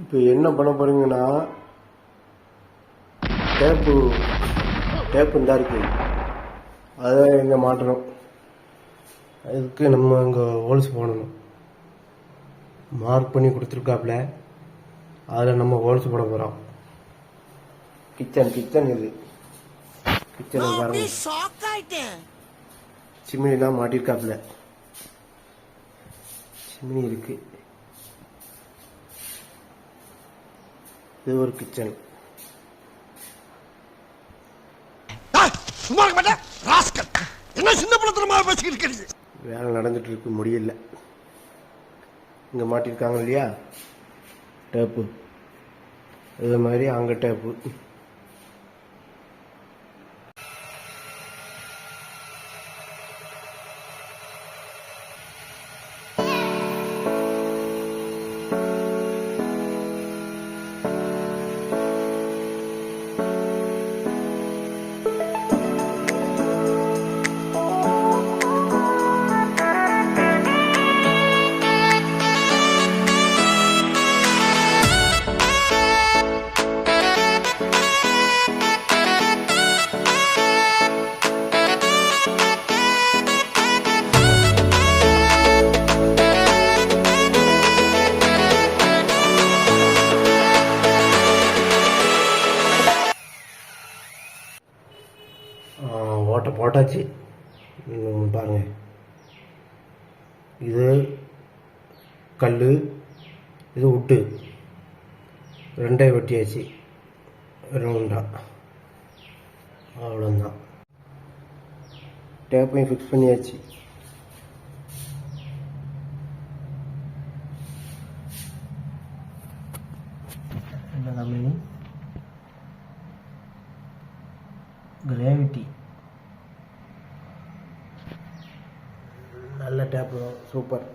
இப்போ என்ன பண்ண போறீங்கன்னா, டேப்பு இந்த இருக்கு, அதை இங்கே மாட்டணும். அதுக்கு நம்ம இங்கே ஹோல்ஸ் போடணும். மார்க் பண்ணி கொடுத்துருக்காப்புல, அதில் நம்ம ஹோல்ஸ் போட போகிறோம். கிச்சன் இது கிச்சன் பாருங்க, சிமினிலாம் மாட்டிருக்காப்புல. சிமினி இருக்கு. இது ஒரு கிச்சன். வேலை நடந்துட்டு இருக்கு, முடியல. இங்க மாட்டிருக்காங்க இல்லையா டேப்பு, இது மாதிரி அங்க டேப்பு. ஓட்டை போட்டாச்சு பாருங்க. இது கல், இது உட்டு, ரெண்டையும் வெட்டியாச்சு ரவுண்டா. அவ்வளோதான். டேப்பையும் ஃபிக்ஸ் பண்ணியாச்சு. என்ன கம்பெனி? கிராவிட்டி. நல்ல டேப்பு, சூப்பர்.